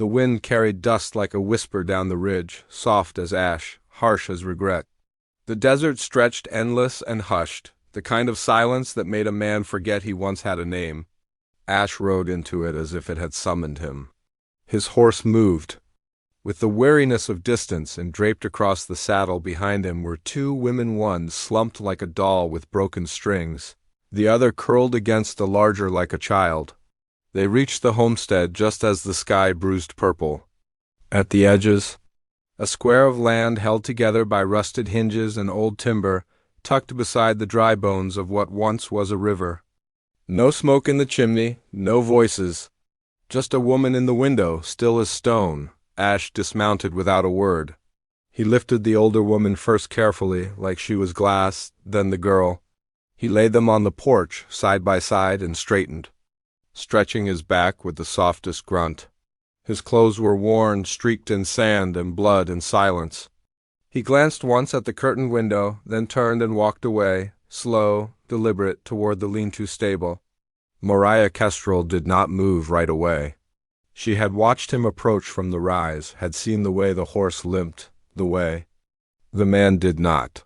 The wind carried dust like a whisper down the ridge, soft as ash, harsh as regret. The desert stretched endless and hushed, the kind of silence that made a man forget he once had a name. Ash rode into it as if it had summoned him. His horse moved. With the weariness of distance, and draped across the saddle behind him were two women, one slumped like a doll with broken strings, the other curled against the larger like a child. They reached the homestead just as the sky bruised purple. At the edges, a square of land held together by rusted hinges and old timber, tucked beside the dry bones of what once was a river. No smoke in the chimney, no voices. Just a woman in the window, still as stone. Ash dismounted without a word. He lifted the older woman first carefully, like she was glass, then the girl. He laid them on the porch, side by side, and straightened, stretching his back with the softest grunt. His clothes were worn, streaked in sand and blood and silence. He glanced once at the curtained window, then turned and walked away, slow, deliberate, toward the lean-to stable. Moriah Kestrel did not move right away. She had watched him approach from the rise, had seen the way the horse limped, the way. The man did not.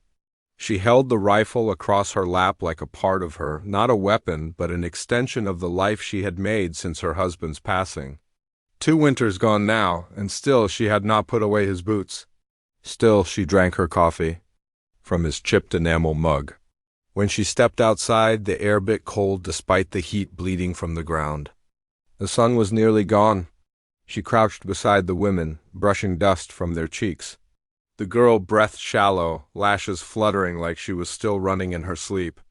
She held the rifle across her lap like a part of her, not a weapon, but an extension of the life she had made since her husband's passing. 2 winters gone now, and still she had not put away his boots. Still she drank her coffee from his chipped enamel mug. When she stepped outside, the air bit cold despite the heat bleeding from the ground. The sun was nearly gone. She crouched beside the women, brushing dust from their cheeks. The girl breathed shallow, lashes fluttering like she was still running in her sleep.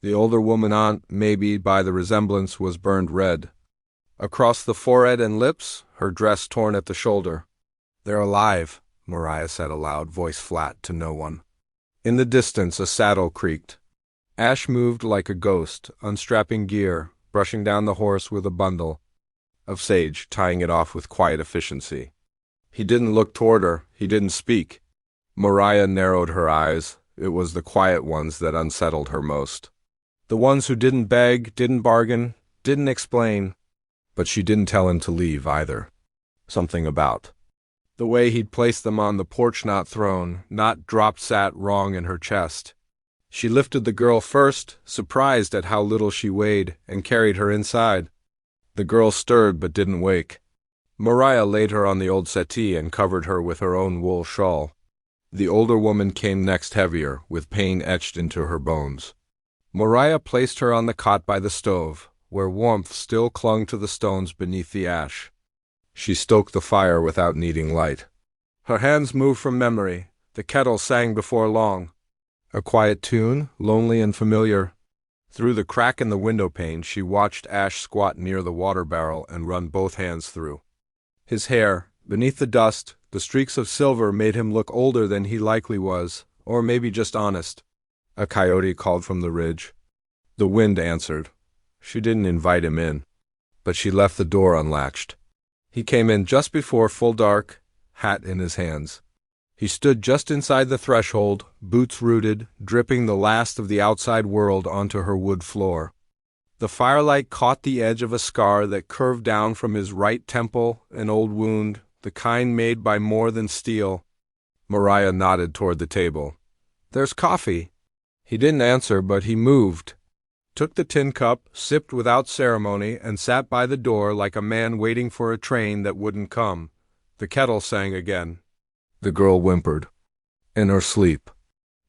The older woman, aunt, maybe by the resemblance, was burned red. Across the forehead and lips, her dress torn at the shoulder. "They're alive," Moriah said aloud, voice flat, to no one. In the distance, a saddle creaked. Ash moved like a ghost, unstrapping gear, brushing down the horse with a bundle of sage, tying it off with quiet efficiency. He didn't look toward her, he didn't speak. Moriah narrowed her eyes. It was the quiet ones that unsettled her most. The ones who didn't beg, didn't bargain, didn't explain. But she didn't tell him to leave either. Something about the way he'd placed them on the porch, not thrown, not dropped, sat wrong in her chest. She lifted the girl first, surprised at how little she weighed, and carried her inside. The girl stirred but didn't wake. Moriah laid her on the old settee and covered her with her own wool shawl. The older woman came next, heavier, with pain etched into her bones. Moriah placed her on the cot by the stove, where warmth still clung to the stones beneath the ash. She stoked the fire without needing light. Her hands moved from memory. The kettle sang before long. A quiet tune, lonely and familiar. Through the crack in the window pane, she watched Ash squat near the water barrel and run both hands through. His hair, beneath the dust, the streaks of silver made him look older than he likely was, or maybe just honest. A coyote called from the ridge. The wind answered. She didn't invite him in, but she left the door unlatched. He came in just before full dark, hat in his hands. He stood just inside the threshold, boots rooted, dripping the last of the outside world onto her wood floor. The firelight caught the edge of a scar that curved down from his right temple, an old wound, the kind made by more than steel. Moriah nodded toward the table. "There's coffee." He didn't answer, but he moved, took the tin cup, sipped without ceremony, and sat by the door like a man waiting for a train that wouldn't come. The kettle sang again. The girl whimpered. In her sleep.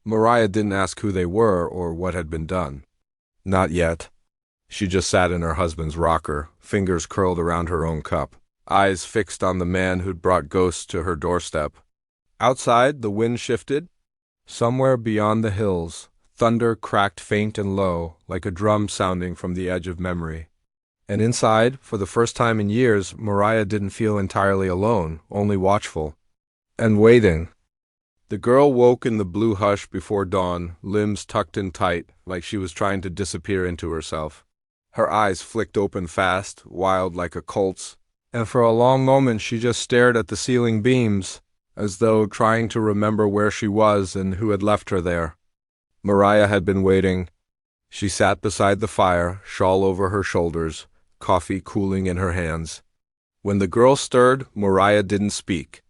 Moriah didn't ask who they were or what had been done. Not yet. She just sat in her husband's rocker, fingers curled around her own cup, eyes fixed on the man who'd brought ghosts to her doorstep. Outside, the wind shifted. Somewhere beyond the hills, thunder cracked faint and low, like a drum sounding from the edge of memory. And inside, for the first time in years, Moriah didn't feel entirely alone, only watchful. And waiting. The girl woke in the blue hush before dawn, limbs tucked in tight, like she was trying to disappear into herself. Her eyes flicked open fast, wild like a colt's, and for a long moment she just stared at the ceiling beams, as though trying to remember where she was and who had left her there. Moriah had been waiting. She sat beside the fire, shawl over her shoulders, coffee cooling in her hands. When the girl stirred, Moriah didn't speak.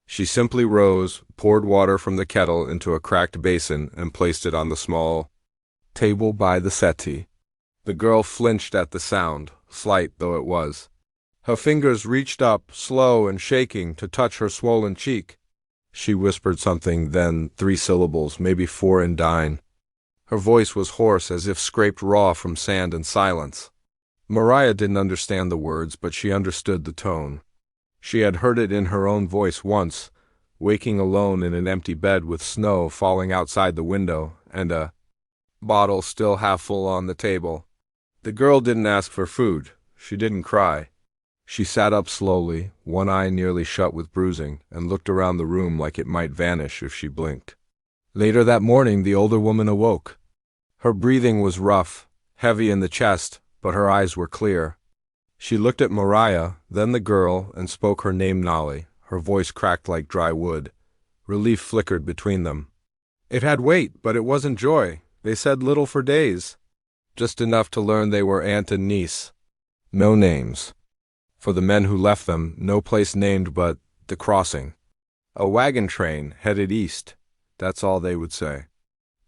She simply rose, poured water from the kettle into a cracked basin, and placed it on the small table by the settee. The girl flinched at the sound, slight though it was. Her fingers reached up, slow and shaking, to touch her swollen cheek. She whispered something, then 3 syllables, maybe 4 in dine. Her voice was hoarse, as if scraped raw from sand and silence. Moriah didn't understand the words, but she understood the tone. She had heard it in her own voice once, waking alone in an empty bed with snow falling outside the window, and a bottle still half full on the table. The girl didn't ask for food. She didn't cry. She sat up slowly, one eye nearly shut with bruising, and looked around the room like it might vanish if she blinked. Later that morning, the older woman awoke. Her breathing was rough, heavy in the chest, but her eyes were clear. She looked at Moriah, then the girl, and spoke her name Nolly. Her voice cracked like dry wood. Relief flickered between them. It had weight, but it wasn't joy. They said little for days. Just enough to learn they were aunt and niece. No names. For the men who left them, no place named but the crossing. A wagon train headed east. That's all they would say.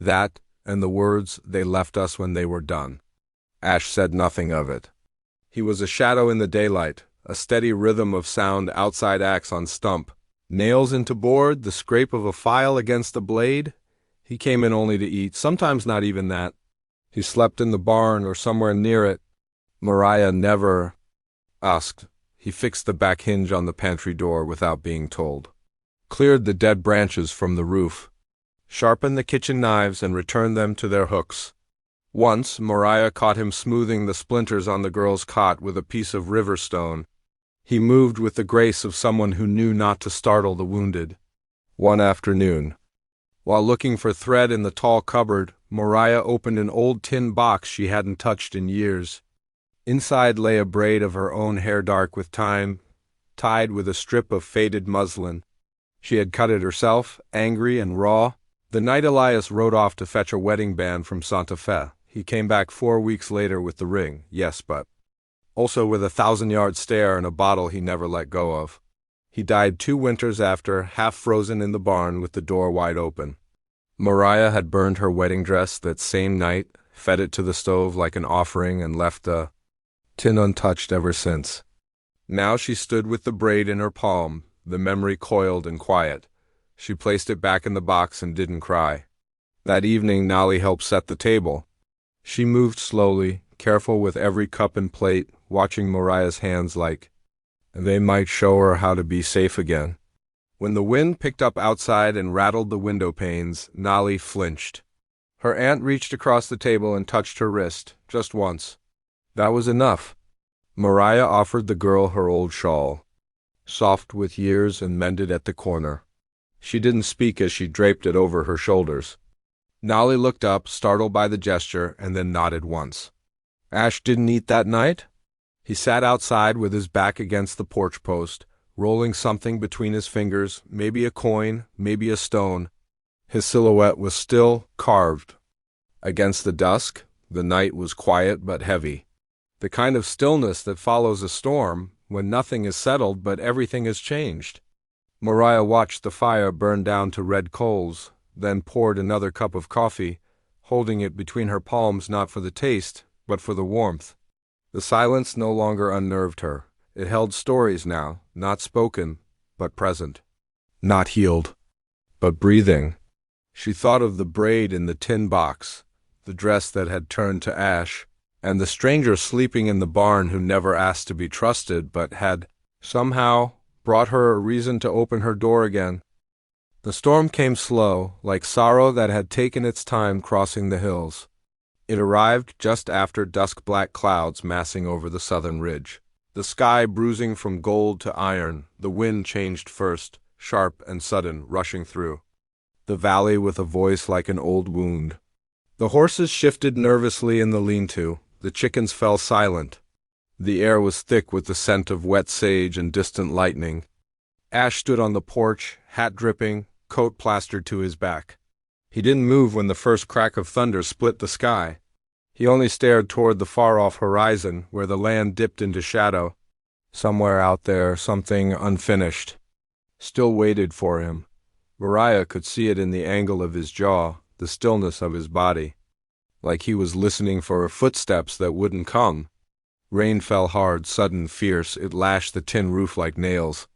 That, and the words, they left us when they were done. Ash said nothing of it. He was a shadow in the daylight, a steady rhythm of sound, outside axe on stump. Nails into board, the scrape of a file against a blade. He came in only to eat, sometimes not even that. He slept in the barn or somewhere near it. Moriah never asked. He fixed the back hinge on the pantry door without being told. Cleared the dead branches from the roof. Sharpened the kitchen knives and returned them to their hooks. Once, Moriah caught him smoothing the splinters on the girl's cot with a piece of river stone. He moved with the grace of someone who knew not to startle the wounded. One afternoon, while looking for thread in the tall cupboard, Moriah opened an old tin box she hadn't touched in years. Inside lay a braid of her own hair, dark with time, tied with a strip of faded muslin. She had cut it herself, angry and raw. The night Elias rode off to fetch a wedding band from Santa Fe, he came back 4 weeks later with the ring, yes, but also with a 1,000-yard stare and a bottle he never let go of. He died 2 winters after, half frozen in the barn with the door wide open. Moriah had burned her wedding dress that same night, fed it to the stove like an offering, and left the tin untouched ever since. Now she stood with the braid in her palm, the memory coiled and quiet. She placed it back in the box and didn't cry. That evening Nolly helped set the table. She moved slowly, careful with every cup and plate, watching Moriah's hands like they might show her how to be safe again. When the wind picked up outside and rattled the window panes, Nolly flinched. Her aunt reached across the table and touched her wrist, just once. That was enough. Moriah offered the girl her old shawl, soft with years and mended at the corner. She didn't speak as she draped it over her shoulders. Nolly looked up, startled by the gesture, and then nodded once. Ash didn't eat that night? He sat outside with his back against the porch post, rolling something between his fingers, maybe a coin, maybe a stone. His silhouette was still carved. Against the dusk, the night was quiet but heavy. The kind of stillness that follows a storm, when nothing is settled but everything has changed. Moriah watched the fire burn down to red coals, then poured another cup of coffee, holding it between her palms not for the taste, but for the warmth. The silence no longer unnerved her. It held stories now, not spoken, but present. Not healed, but breathing. She thought of the braid in the tin box, the dress that had turned to ash, and the stranger sleeping in the barn who never asked to be trusted but had, somehow, brought her a reason to open her door again. The storm came slow, like sorrow that had taken its time crossing the hills. It arrived just after dusk-black clouds massing over the southern ridge. The sky bruising from gold to iron, the wind changed first, sharp and sudden, rushing through the valley with a voice like an old wound. The horses shifted nervously in the lean-to. The chickens fell silent. The air was thick with the scent of wet sage and distant lightning. Ash stood on the porch, hat dripping, coat plastered to his back. He didn't move when the first crack of thunder split the sky. He only stared toward the far-off horizon, where the land dipped into shadow. Somewhere out there, something unfinished still waited for him. Moriah could see it in the angle of his jaw, the stillness of his body, like he was listening for footsteps that wouldn't come. Rain fell hard, sudden, fierce. It lashed the tin roof like nails.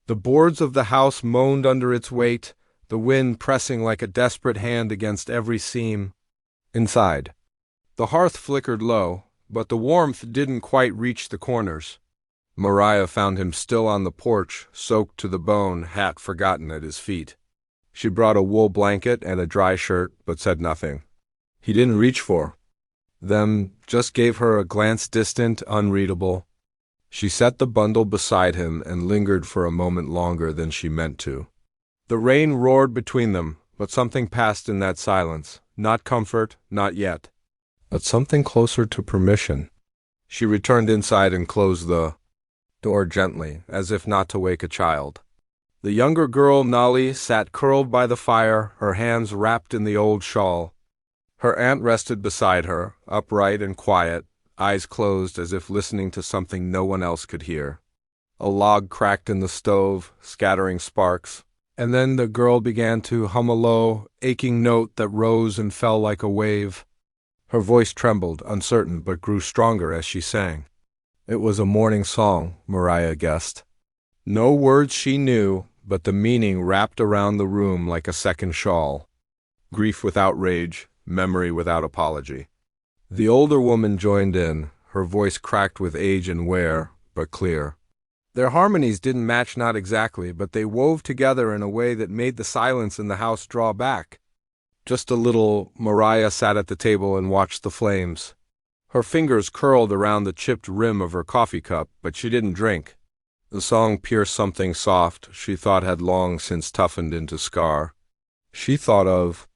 The boards of the house moaned under its weight, the wind pressing like a desperate hand against every seam. Inside, the hearth flickered low, but the warmth didn't quite reach the corners. Moriah found him still on the porch, soaked to the bone, hat forgotten at his feet. She brought a wool blanket and a dry shirt, but said nothing. He didn't reach for them, just gave her a glance distant, unreadable. She set the bundle beside him and lingered for a moment longer than she meant to. The rain roared between them, but something passed in that silence. Not comfort, not yet, but something closer to permission. She returned inside and closed the door gently, as if not to wake a child. The younger girl, Nolly, sat curled by the fire, her hands wrapped in the old shawl. Her aunt rested beside her, upright and quiet, eyes closed as if listening to something no one else could hear. A log cracked in the stove, scattering sparks, and then the girl began to hum a low, aching note that rose and fell like a wave. Her voice trembled, uncertain, but grew stronger as she sang. It was a morning song, Moriah guessed. No words she knew, but the meaning wrapped around the room like a second shawl. Grief without rage, memory without apology. The older woman joined in, her voice cracked with age and wear, but clear. Their harmonies didn't match, not exactly, but they wove together in a way that made the silence in the house draw back. Just a little. Moriah sat at the table and watched the flames. Her fingers curled around the chipped rim of her coffee cup, but she didn't drink. The song pierced something soft she thought had long since toughened into scar. She thought of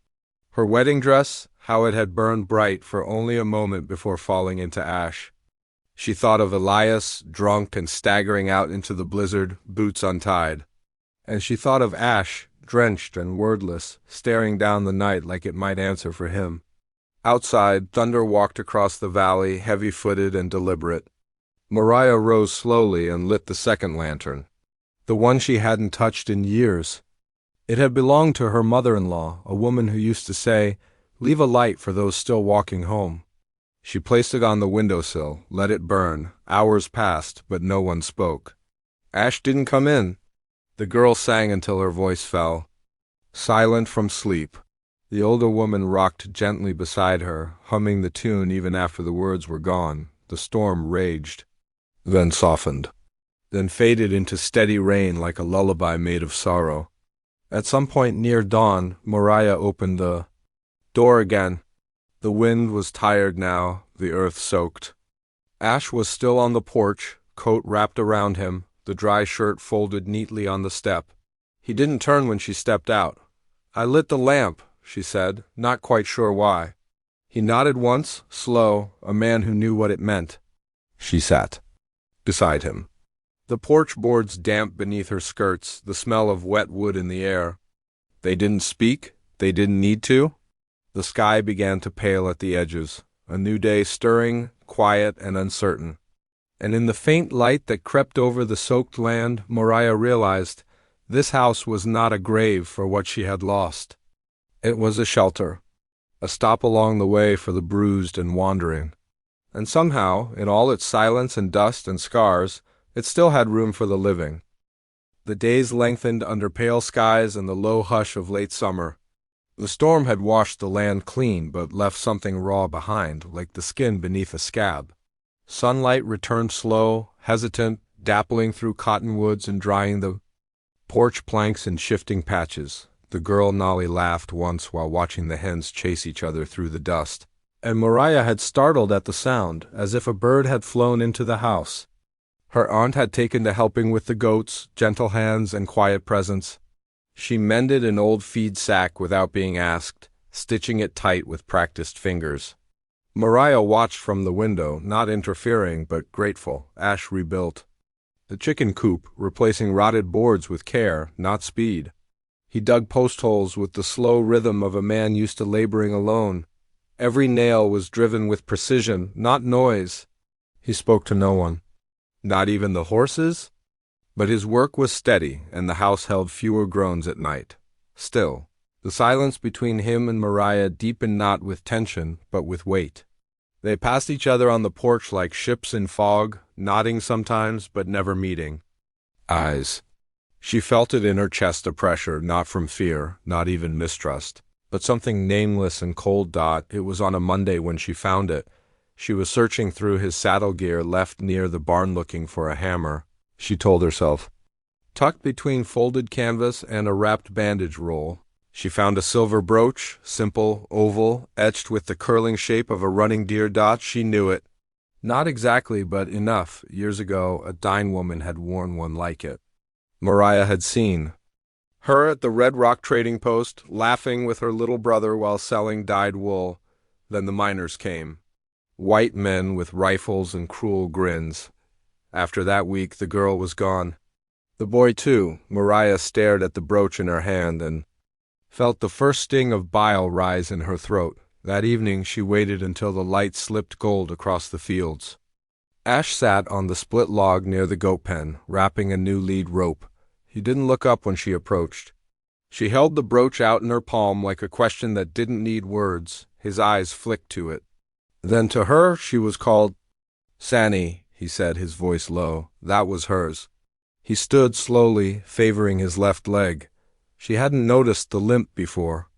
her wedding dress, how it had burned bright for only a moment before falling into ash. She thought of Elias, drunk and staggering out into the blizzard, boots untied. And she thought of Ash, drenched and wordless, staring down the night like it might answer for him. Outside, thunder walked across the valley, heavy-footed and deliberate. Moriah rose slowly and lit the second lantern, the one she hadn't touched in years. It had belonged to her mother-in-law, a woman who used to say, "Leave a light for those still walking home." She placed it on the windowsill, let it burn. Hours passed, but no one spoke. Ash didn't come in. The girl sang until her voice fell. Silent from sleep, the older woman rocked gently beside her, humming the tune even after the words were gone. The storm raged, then softened, then faded into steady rain like a lullaby made of sorrow. At some point near dawn, Moriah opened the door again. The wind was tired now, the earth soaked. Ash was still on the porch, coat wrapped around him, the dry shirt folded neatly on the step. He didn't turn when she stepped out. "I lit the lamp," she said, not quite sure why. He nodded once, slow, a man who knew what it meant. She sat beside him. The porch boards damp beneath her skirts, the smell of wet wood in the air. They didn't speak, they didn't need to. The sky began to pale at the edges, a new day stirring, quiet and uncertain. And in the faint light that crept over the soaked land, Moriah realized this house was not a grave for what she had lost. It was a shelter, a stop along the way for the bruised and wandering. And somehow, in all its silence and dust and scars, it still had room for the living. The days lengthened under pale skies and the low hush of late summer. The storm had washed the land clean, but left something raw behind, like the skin beneath a scab. Sunlight returned slow, hesitant, dappling through cottonwoods and drying the porch planks in shifting patches. The girl Nolly laughed once while watching the hens chase each other through the dust, and Moriah had startled at the sound, as if a bird had flown into the house. Her aunt had taken to helping with the goats, gentle hands and quiet presence. She mended an old feed sack without being asked, stitching it tight with practiced fingers. Moriah watched from the window, not interfering but grateful. Ash rebuilt the chicken coop, replacing rotted boards with care, not speed. He dug post holes with the slow rhythm of a man used to laboring alone. Every nail was driven with precision, not noise. He spoke to no one. Not even the horses? But his work was steady, and the house held fewer groans at night. Still, the silence between him and Moriah deepened not with tension, but with weight. They passed each other on the porch like ships in fog, nodding sometimes, but never meeting. Eyes. She felt it in her chest, a pressure, not from fear, not even mistrust, but something nameless and cold. It was on a Monday when she found it. She was searching through his saddle gear left near the barn looking for a hammer, she told herself. Tucked between folded canvas and a wrapped bandage roll, she found a silver brooch, simple, oval, etched with the curling shape of a running deer. She knew it. Not exactly, but enough. Years ago, a dying woman had worn one like it. Moriah had seen her at the Red Rock trading post, laughing with her little brother while selling dyed wool. Then the miners came. White men with rifles and cruel grins. After that week, the girl was gone. The boy, too. Moriah stared at the brooch in her hand and felt the first sting of bile rise in her throat. That evening she waited until the light slipped gold across the fields. Ash sat on the split log near the goat pen, wrapping a new lead rope. He didn't look up when she approached. She held the brooch out in her palm like a question that didn't need words. His eyes flicked to it. Then to her she was called Sanny, he said, his voice low. That was hers. He stood slowly, favoring his left leg. She hadn't noticed the limp before.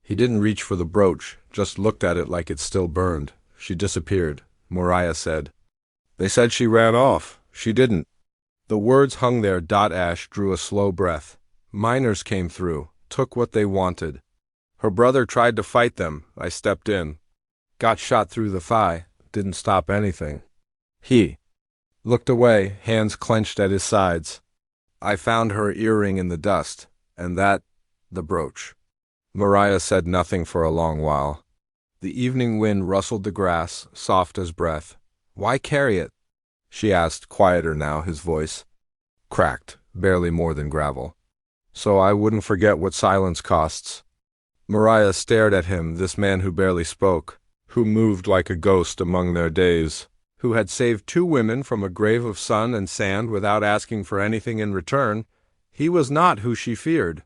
He didn't reach for the brooch, just looked at it like it still burned. She disappeared. Moriah said, "They said she ran off. She didn't." The words hung there. Ash drew a slow breath. Miners came through, took what they wanted. Her brother tried to fight them. I stepped in. Got shot through the thigh. Didn't stop anything. He looked away, hands clenched at his sides. I found her earring in the dust, and the brooch. Moriah said nothing for a long while. The evening wind rustled the grass, soft as breath. Why carry it? She asked, quieter now, his voice cracked, barely more than gravel. So I wouldn't forget what silence costs. Moriah stared at him, this man who barely spoke, who moved like a ghost among their days, who had saved 2 women from a grave of sun and sand without asking for anything in return. He was not who she feared,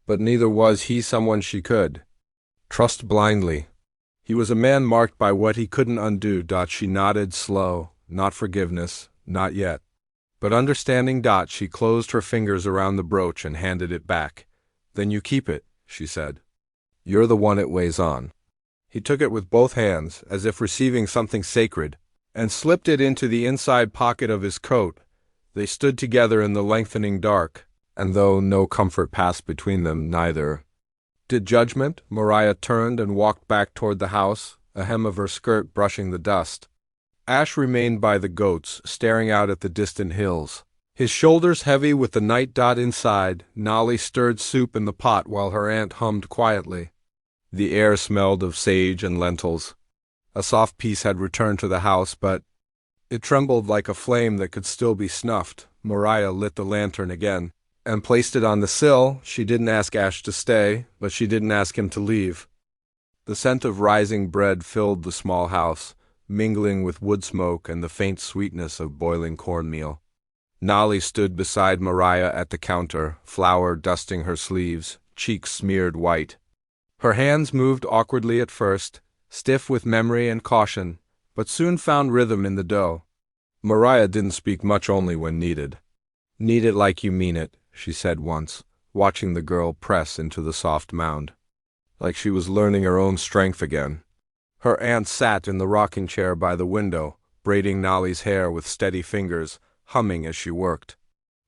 but neither was he someone she could trust blindly. He was a man marked by what he couldn't undo. She nodded, slow. Not forgiveness, not yet. But understanding. She closed her fingers around the brooch and handed it back. Then you keep it, she said. You're the one it weighs on. He took it with both hands, as if receiving something sacred, and slipped it into the inside pocket of his coat. They stood together in the lengthening dark, and though no comfort passed between them, neither did judgment. Moriah turned and walked back toward the house, a hem of her skirt brushing the dust. Ash remained by the goats, staring out at the distant hills, his shoulders heavy with the night. Inside, Nolly stirred soup in the pot while her aunt hummed quietly. The air smelled of sage and lentils. A soft peace had returned to the house, but it trembled like a flame that could still be snuffed. Moriah lit the lantern again and placed it on the sill. She didn't ask Ash to stay, but she didn't ask him to leave. The scent of rising bread filled the small house, mingling with wood smoke and the faint sweetness of boiling cornmeal. Nolly stood beside Moriah at the counter, flour dusting her sleeves, cheeks smeared white. Her hands moved awkwardly at first, stiff with memory and caution, but soon found rhythm in the dough. Moriah didn't speak much, only when needed. "Knead it like you mean it," she said once, watching the girl press into the soft mound. Like she was learning her own strength again. Her aunt sat in the rocking chair by the window, braiding Nolly's hair with steady fingers, humming as she worked.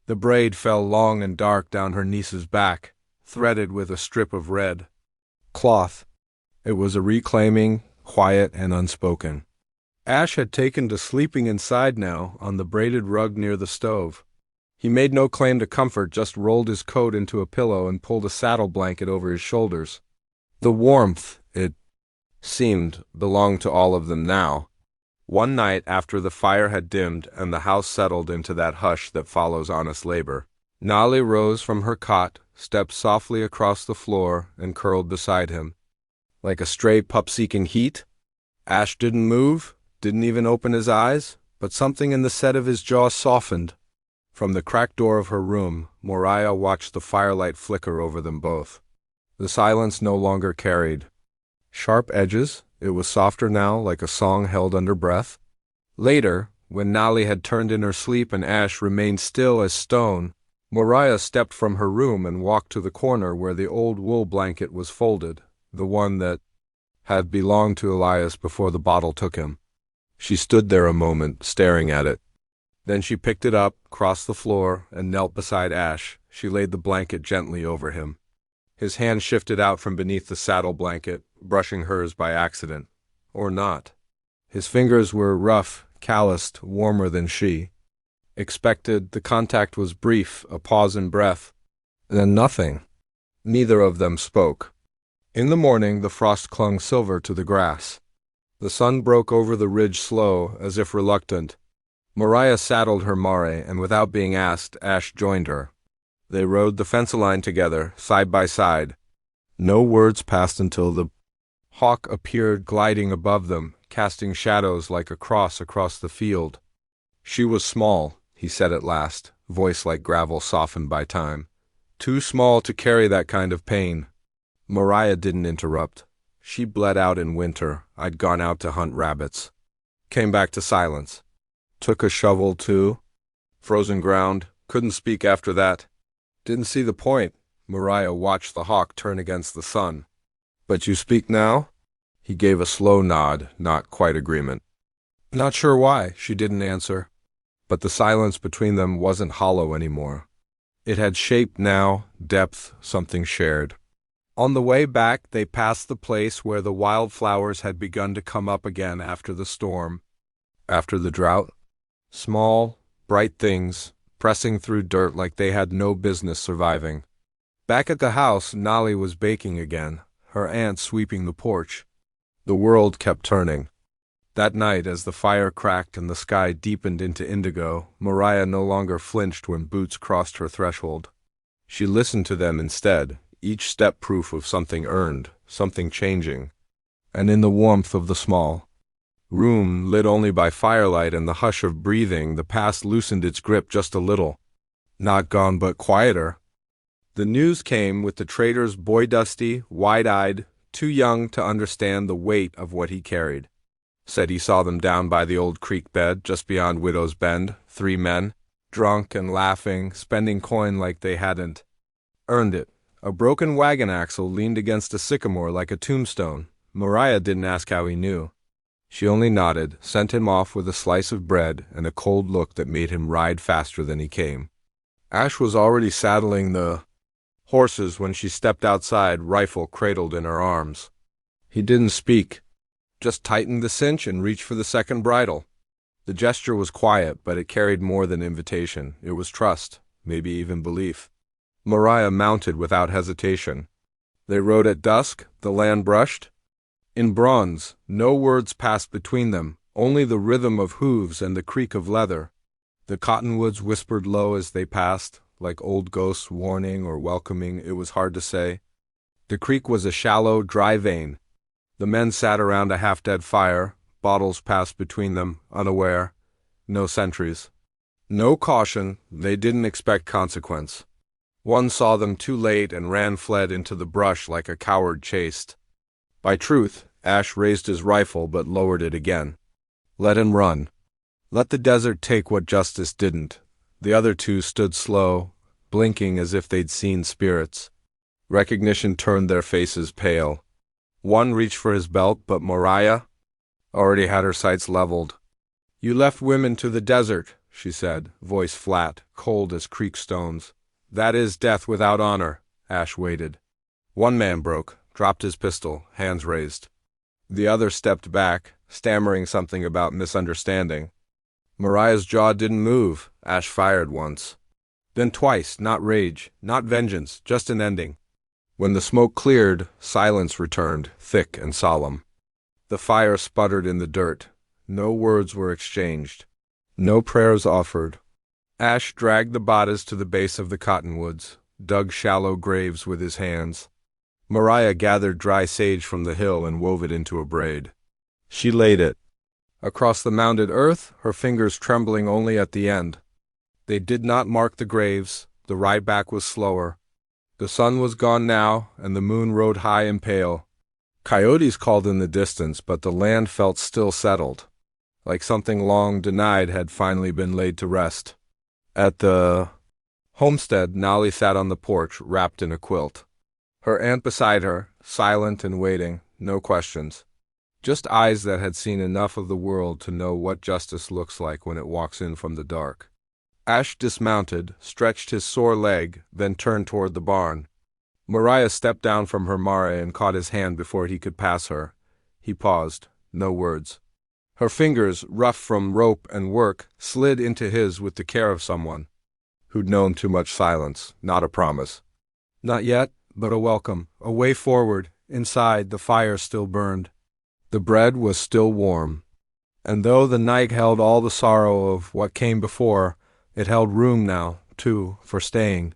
The braid fell long and dark down her niece's back, threaded with a strip of red cloth. It was a reclaiming, quiet and unspoken. Ash had taken to sleeping inside now, on the braided rug near the stove. He made no claim to comfort, just rolled his coat into a pillow and pulled a saddle blanket over his shoulders. The warmth, it seemed, belonged to all of them now. One night, after the fire had dimmed and the house settled into that hush that follows honest labor, Nolly rose from her cot, stepped softly across the floor, and curled beside him. Like a stray pup seeking heat, Ash didn't move, didn't even open his eyes, but something in the set of his jaw softened. From the cracked door of her room, Moriah watched the firelight flicker over them both. The silence no longer carried sharp edges. It was softer now, like a song held under breath. Later, when Nali had turned in her sleep and Ash remained still as stone, Moriah stepped from her room and walked to the corner where the old wool blanket was folded, the one that had belonged to Elias before the bottle took him. She stood there a moment, staring at it. Then she picked it up, crossed the floor, and knelt beside Ash. She laid the blanket gently over him. His hand shifted out from beneath the saddle blanket, brushing hers by accident. Or not. His fingers were rough, calloused, warmer than she expected. The contact was brief, a pause in breath. Then nothing. Neither of them spoke. In the morning, the frost clung silver to the grass. The sun broke over the ridge slow, as if reluctant. Moriah saddled her mare, and without being asked, Ash joined her. They rode the fence line together, side by side. No words passed until the hawk appeared gliding above them, casting shadows like a cross across the field. She was small, he said at last, voice like gravel softened by time. Too small to carry that kind of pain. Moriah didn't interrupt. She bled out in winter. I'd gone out to hunt rabbits. Came back to silence. Took a shovel too. Frozen ground. Couldn't speak after that. Didn't see the point. Moriah watched the hawk turn against the sun. But you speak now? He gave a slow nod, not quite agreement. Not sure why, she didn't answer. But the silence between them wasn't hollow anymore. It had shape now, depth, something shared. On the way back, they passed the place where the wildflowers had begun to come up again after the storm, after the drought. Small, bright things, pressing through dirt like they had no business surviving. Back at the house, Nali was baking again, her aunt sweeping the porch. The world kept turning. That night, as the fire cracked and the sky deepened into indigo, Moriah no longer flinched when boots crossed her threshold. She listened to them instead, each step proof of something earned, something changing. And in the warmth of the small room, lit only by firelight and the hush of breathing, the past loosened its grip just a little. Not gone, but quieter. The news came with the trader's boy, dusty, wide-eyed, too young to understand the weight of what he carried. Said he saw them down by the old creek bed, just beyond Widow's Bend, 3 men, drunk and laughing, spending coin like they hadn't earned it. A broken wagon axle leaned against a sycamore like a tombstone. Moriah didn't ask how he knew. She only nodded, sent him off with a slice of bread and a cold look that made him ride faster than he came. Ash was already saddling the horses when she stepped outside, rifle cradled in her arms. He didn't speak, just tightened the cinch and reached for the second bridle. The gesture was quiet, but it carried more than invitation. It was trust, maybe even belief. Moriah mounted without hesitation. They rode at dusk, the land brushed. In bronze, no words passed between them, only the rhythm of hooves and the creak of leather. The cottonwoods whispered low as they passed, like old ghosts warning or welcoming, it was hard to say. The creek was a shallow, dry vein. The men sat around a half-dead fire, bottles passed between them, unaware. No sentries. No caution, they didn't expect consequence. One saw them too late and fled into the brush like a coward chased. By truth, Ash raised his rifle but lowered it again. Let him run. Let the desert take what justice didn't. The other 2 stood slow, blinking as if they'd seen spirits. Recognition turned their faces pale. One reached for his belt, but Moriah already had her sights leveled. You left women to the desert, she said, voice flat, cold as creek stones. That is death without honor. Ash waited. One man broke, dropped his pistol, hands raised. The other stepped back, stammering something about misunderstanding. Moriah's jaw didn't move. Ash fired once. Then twice, not rage, not vengeance, just an ending. When the smoke cleared, silence returned, thick and solemn. The fire sputtered in the dirt. No words were exchanged. No prayers offered. Ash dragged the bodies to the base of the cottonwoods, dug shallow graves with his hands. Moriah gathered dry sage from the hill and wove it into a braid. She laid it Across the mounded earth, her fingers trembling only at the end. They did not mark the graves, the ride back was slower. The sun was gone now, and the moon rode high and pale. Coyotes called in the distance, but the land felt still settled, like something long denied had finally been laid to rest. At the homestead, Nolly sat on the porch, wrapped in a quilt. Her aunt beside her, silent and waiting, no questions. Just eyes that had seen enough of the world to know what justice looks like when it walks in from the dark. Ash dismounted, stretched his sore leg, then turned toward the barn. Moriah stepped down from her mare and caught his hand before he could pass her. He paused, no words. Her fingers, rough from rope and work, slid into his with the care of someone who'd known too much silence, not a promise. Not yet, but a welcome, a way forward. Inside, the fire still burned. The bread was still warm. And though the night held all the sorrow of what came before, it held room now, too, for staying.